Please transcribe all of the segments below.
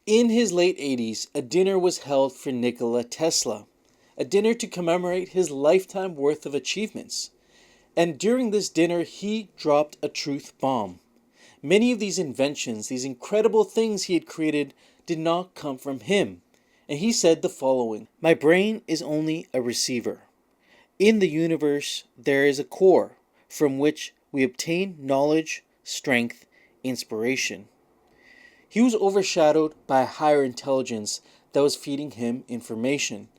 In his late 80s, a dinner was held for Nikola Tesla, a dinner to commemorate his lifetime worth of achievements. And during this dinner, he dropped a truth bomb. Many of these inventions, these incredible things he had created, did not come from him. And he said the following: "My brain is only a receiver. In the universe, there is a core from which we obtain knowledge, strength, inspiration." He was overshadowed by a higher intelligence that was feeding him information.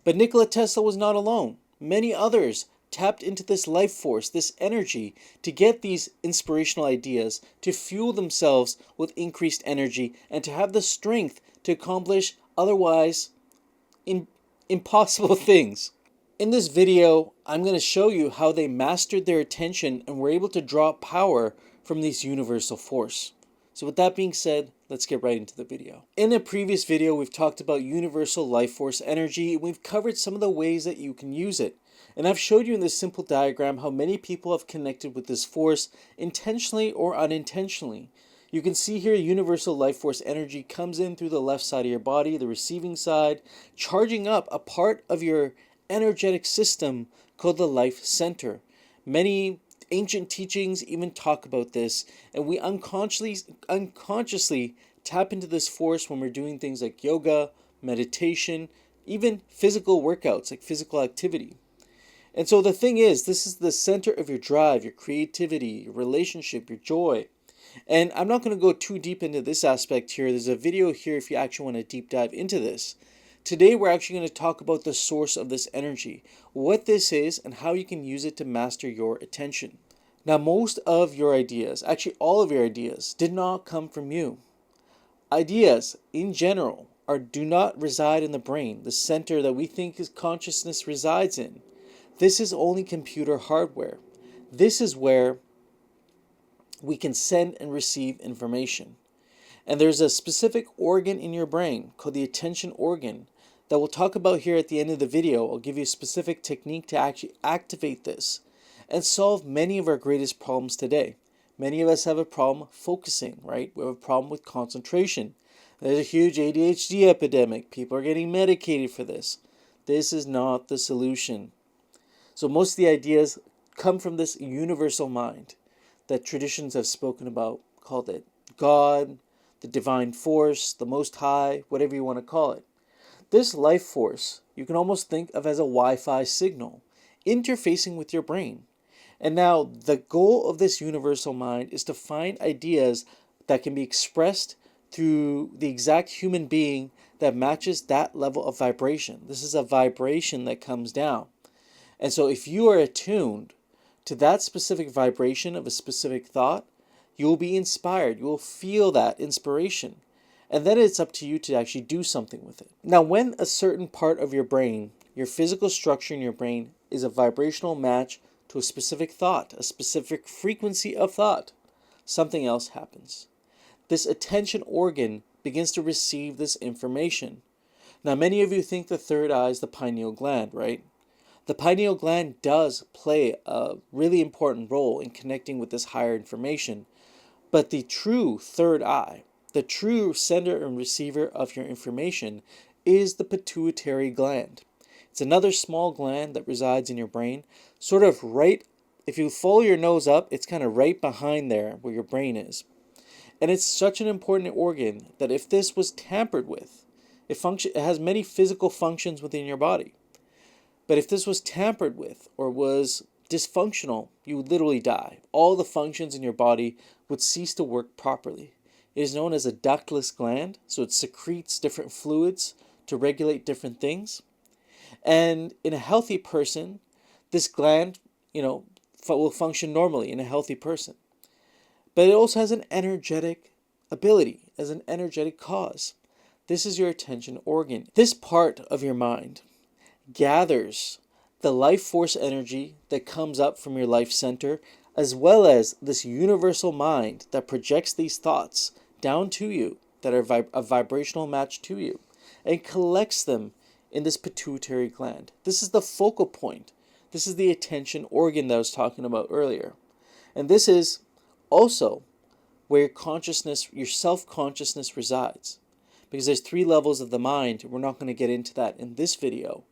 But Nikola Tesla was not alone. Many others tapped into this life force, this energy, to get these inspirational ideas, to fuel themselves with increased energy, and to have the strength to accomplish otherwise impossible things. In this video, I'm going to show you how they mastered their attention and were able to draw power from this universal force. So with that being said, let's get right into the video. In a previous video, we've talked about universal life force energy, and we've covered some of the ways that you can use it. And I've showed you in this simple diagram how many people have connected with this force intentionally or unintentionally. You can see here universal life force energy comes in through the left side of your body, the receiving side, charging up a part of your energetic system called the life center. Many ancient teachings even talk about this, and we unconsciously tap into this force when we're doing things like yoga, meditation, even physical workouts like physical activity. And so the thing is, this is the center of your drive, your creativity, your relationship, your joy. And I'm not going to go too deep into this aspect here. There's a video here if you actually want to deep dive into this. Today we're actually going to talk about the source of this energy, what this is, and how you can use it to master your attention. Now, most of your ideas, actually all of your ideas, did not come from you. Ideas, in general, do not reside in the brain, the center that we think is consciousness resides in. This is only computer hardware. This is where we can send and receive information. And there's a specific organ in your brain called the attention organ that we'll talk about here at the end of the video. I'll give you a specific technique to actually activate this and solve many of our greatest problems today. Many of us have a problem focusing, right? We have a problem with concentration. There's a huge ADHD epidemic. People are getting medicated for this. This is not the solution. So most of the ideas come from this universal mind that traditions have spoken about, called it God, the divine force, the Most High, whatever you want to call it. This life force you can almost think of as a Wi-Fi signal interfacing with your brain. And now the goal of this universal mind is to find ideas that can be expressed through the exact human being that matches that level of vibration. This is a vibration that comes down. And so if you are attuned to that specific vibration of a specific thought, you will be inspired. You will feel that inspiration. And then it's up to you to actually do something with it. Now, when a certain part of your brain, your physical structure in your brain, is a vibrational match to a specific thought, a specific frequency of thought, something else happens. This attention organ begins to receive this information. Now, many of you think the third eye is the pineal gland, right? The pineal gland does play a really important role in connecting with this higher information, but the true third eye, the true sender and receiver of your information, is the pituitary gland. It's another small gland that resides in your brain, sort of right, if you follow your nose up, it's kind of right behind there where your brain is. And it's such an important organ that if this was tampered with, it has many physical functions within your body. But if this was tampered with or was dysfunctional, you would literally die. All the functions in your body would cease to work properly. It is known as a ductless gland, so it secretes different fluids to regulate different things. And in a healthy person, this gland, will function normally in a healthy person. But it also has an energetic ability, as an energetic cause. This is your attention organ. This part of your mind gathers the life force energy that comes up from your life center, as well as this universal mind that projects these thoughts down to you that are a vibrational match to you, and collects them in this pituitary gland. This is the focal point. This is the attention organ that I was talking about earlier. And this is also where your self-consciousness resides. because there's 3 levels of the mind. We're not going to get into that in this video.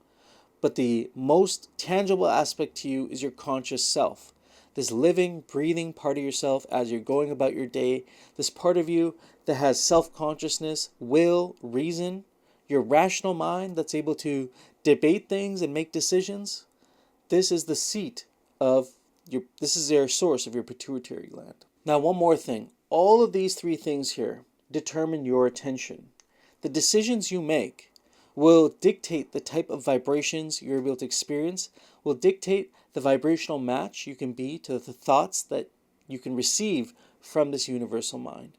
But the most tangible aspect to you is your conscious self. This living, breathing part of yourself as you're going about your day. This part of you that has self-consciousness, will, reason, your rational mind that's able to debate things and make decisions. This is the seat of this is your source of your pituitary gland. Now, one more thing. All of these 3 things here determine your attention. The decisions you make will dictate the type of vibrations you're able to experience, will dictate the vibrational match you can be to the thoughts that you can receive from this universal mind.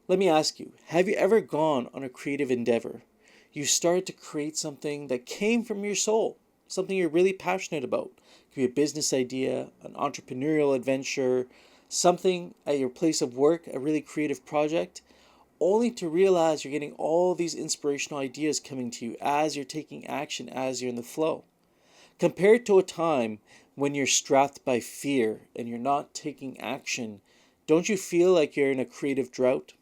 Let me ask you, have you ever gone on a creative endeavor? You started to create something that came from your soul, something you're really passionate about. It could be a business idea, an entrepreneurial adventure, something at your place of work, a really creative project, only to realize you're getting all these inspirational ideas coming to you as you're taking action, as you're in the flow. Compared to a time when you're strapped by fear and you're not taking action, don't you feel like you're in a creative drought?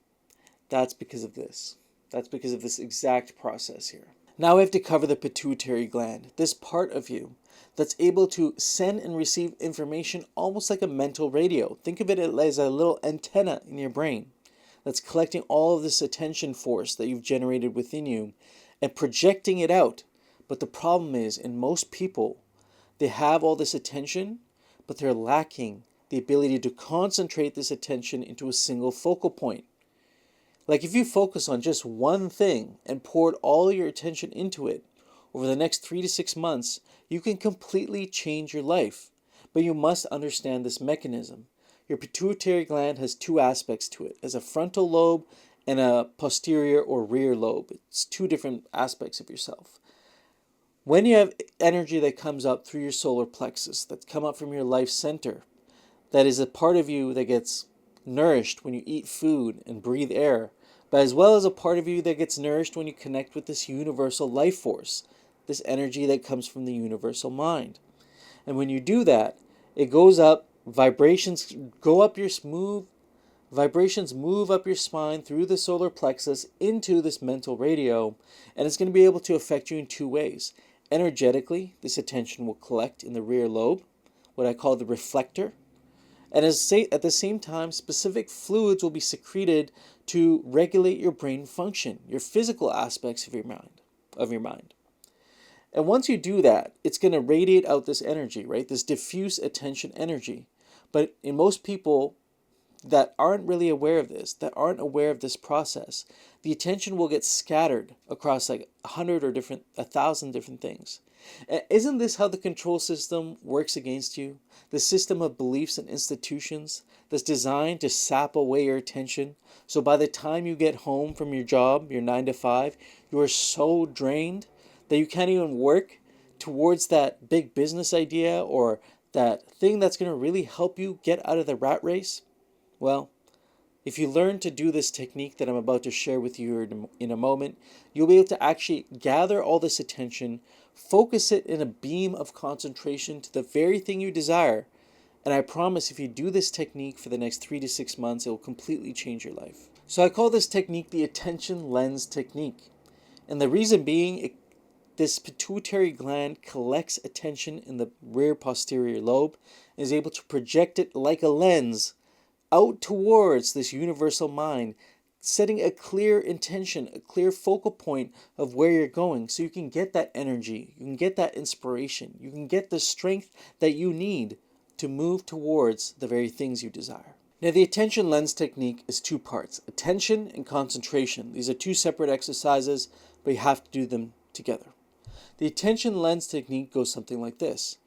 That's because of this. That's because of this exact process here. Now we have to cover the pituitary gland, this part of you that's able to send and receive information almost like a mental radio. Think of it as a little antenna in your brain that's collecting all of this attention force that you've generated within you and projecting it out. But the problem is, in most people, they have all this attention, but they're lacking the ability to concentrate this attention into a single focal point. Like if you focus on just one thing and poured all your attention into it, over the next 3 to 6 months, you can completely change your life. But you must understand this mechanism. Your pituitary gland has 2 aspects to it. It has a frontal lobe and a posterior or rear lobe. It's 2 different aspects of yourself. When you have energy that comes up through your solar plexus, that come up from your life center, that is a part of you that gets nourished when you eat food and breathe air, but as well as a part of you that gets nourished when you connect with this universal life force, this energy that comes from the universal mind. And when you do that, it goes up, vibrations go up your vibrations move up your spine through the solar plexus into this mental radio, and it's going to be able to affect you in 2 ways. Energetically, this attention will collect in the rear lobe, what I call the reflector. And at the same time, specific fluids will be secreted to regulate your brain function, your physical aspects of your mind. And once you do that, it's going to radiate out this energy, right? This diffuse attention energy. But in most people that aren't really aware of this, that aren't aware of this process, the attention will get scattered across like 100 or 1,000 different things. Isn't this how the control system works against you? The system of beliefs and institutions that's designed to sap away your attention. So by the time you get home from your job, your 9 to 5, you are so drained that you can't even work towards that big business idea or that thing that's going to really help you get out of the rat race. Well, if you learn to do this technique that I'm about to share with you in a moment, you'll be able to actually gather all this attention, focus it in a beam of concentration to the very thing you desire. And I promise if you do this technique for the next 3 to 6 months, it will completely change your life. So I call this technique the attention lens technique. And the reason being, this pituitary gland collects attention in the rear posterior lobe and is able to project it like a lens out towards this universal mind, setting a clear intention, a clear focal point of where you're going so you can get that energy, you can get that inspiration, you can get the strength that you need to move towards the very things you desire. Now, the attention lens technique is 2 parts, attention and concentration. These are 2 separate exercises, but you have to do them together. The attention lens technique goes something like this.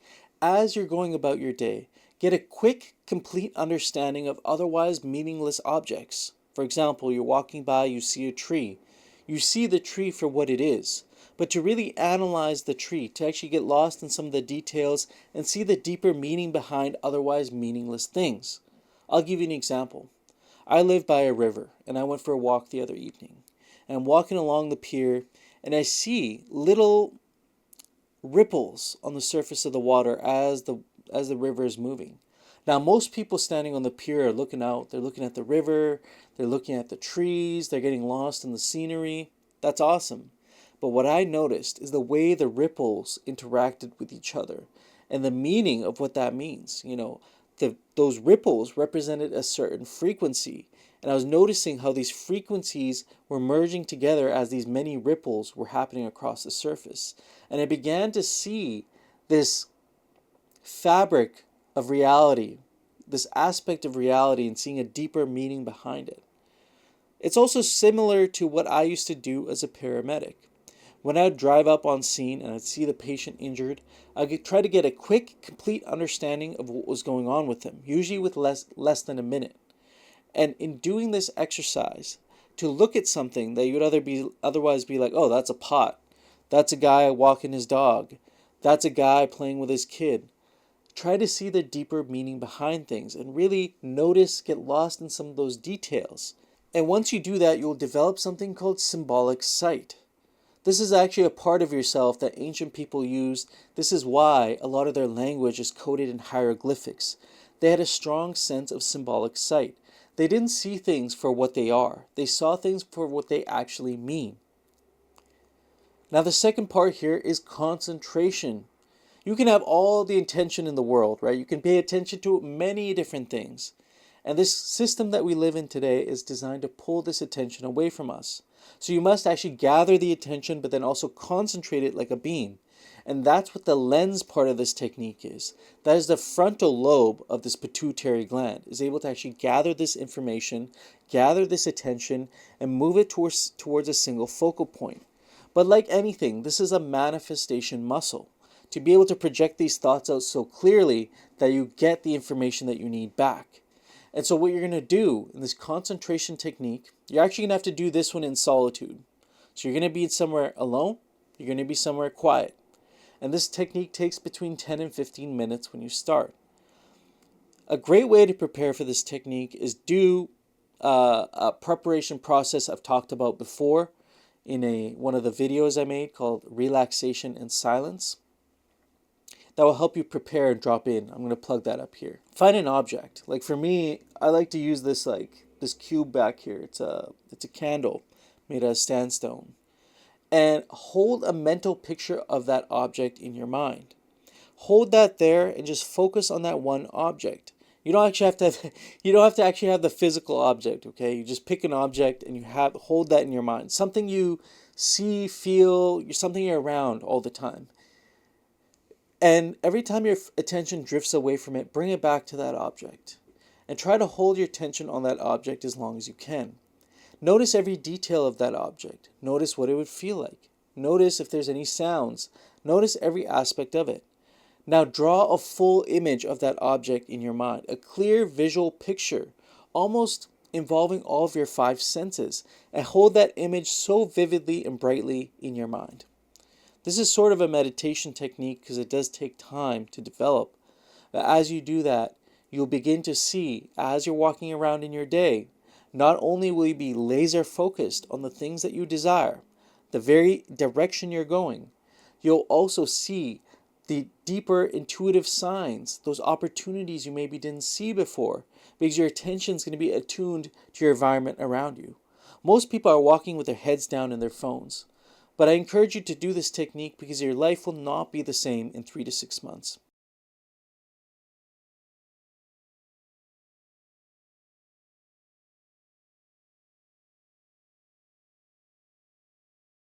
As you're going about your day, get a quick, complete understanding of otherwise meaningless objects. For example, you're walking by, you see a tree. You see the tree for what it is. But to really analyze the tree, to actually get lost in some of the details and see the deeper meaning behind otherwise meaningless things. I'll give you an example. I live by a river, and I went for a walk the other evening. And I'm walking along the pier, and I see little ripples on the surface of the water as the river is moving. Now, most people standing on the pier are looking out. They're looking at the river. They're looking at the trees. They're getting lost in the scenery. That's awesome. But what I noticed is the way the ripples interacted with each other and the meaning of what that means. Those ripples represented a certain frequency. And I was noticing how these frequencies were merging together as these many ripples were happening across the surface. And I began to see this fabric of reality, this aspect of reality, and seeing a deeper meaning behind it. It's also similar to what I used to do as a paramedic. When I'd drive up on scene and I'd see the patient injured, I could try to get a quick, complete understanding of what was going on with him, usually with less than a minute. And in doing this exercise, to look at something that you would otherwise be like, oh, that's a pot. That's a guy walking his dog. That's a guy playing with his kid. Try to see the deeper meaning behind things and really notice, get lost in some of those details. And once you do that, you'll develop something called symbolic sight. This is actually a part of yourself that ancient people used. This is why a lot of their language is coded in hieroglyphics. They had a strong sense of symbolic sight. They didn't see things for what they are. They saw things for what they actually mean. Now the second part here is concentration. You can have all the intention in the world, right? You can pay attention to many different things. And this system that we live in today is designed to pull this attention away from us. So you must actually gather the attention, but then also concentrate it like a beam. And that's what the lens part of this technique is. That is the frontal lobe of this pituitary gland, is able to actually gather this information, gather this attention, and move it towards a single focal point. But like anything, this is a manifestation muscle, to be able to project these thoughts out so clearly that you get the information that you need back. And so what you're going to do in this concentration technique, you're actually going to have to do this one in solitude. So you're going to be somewhere alone, you're going to be somewhere quiet. And this technique takes between 10 and 15 minutes when you start. A great way to prepare for this technique is do a preparation process I've talked about before in one of the videos I made called Relaxation and Silence. That will help you prepare and drop in. I'm going to plug that up here. Find an object. Like for me, I like to use this cube back here. It's a candle made out of sandstone. And hold a mental picture of that object in your mind. Hold that there and just focus on that one object. You don't have to actually have the physical object, okay? You just pick an object and hold that in your mind. Something you see, feel, something you're around all the time. And every time your attention drifts away from it, bring it back to that object. And try to hold your attention on that object as long as you can. Notice every detail of that object. Notice what it would feel like. Notice if there's any sounds. Notice every aspect of it. Now draw a full image of that object in your mind. A clear visual picture, almost involving all of your 5 senses. And hold that image so vividly and brightly in your mind. This is sort of a meditation technique because it does take time to develop. But as you do that, you'll begin to see, as you're walking around in your day, not only will you be laser focused on the things that you desire, the very direction you're going, you'll also see the deeper intuitive signs, those opportunities you maybe didn't see before, because your attention is going to be attuned to your environment around you. Most people are walking with their heads down in their phones. But I encourage you to do this technique because your life will not be the same in 3 to 6 months.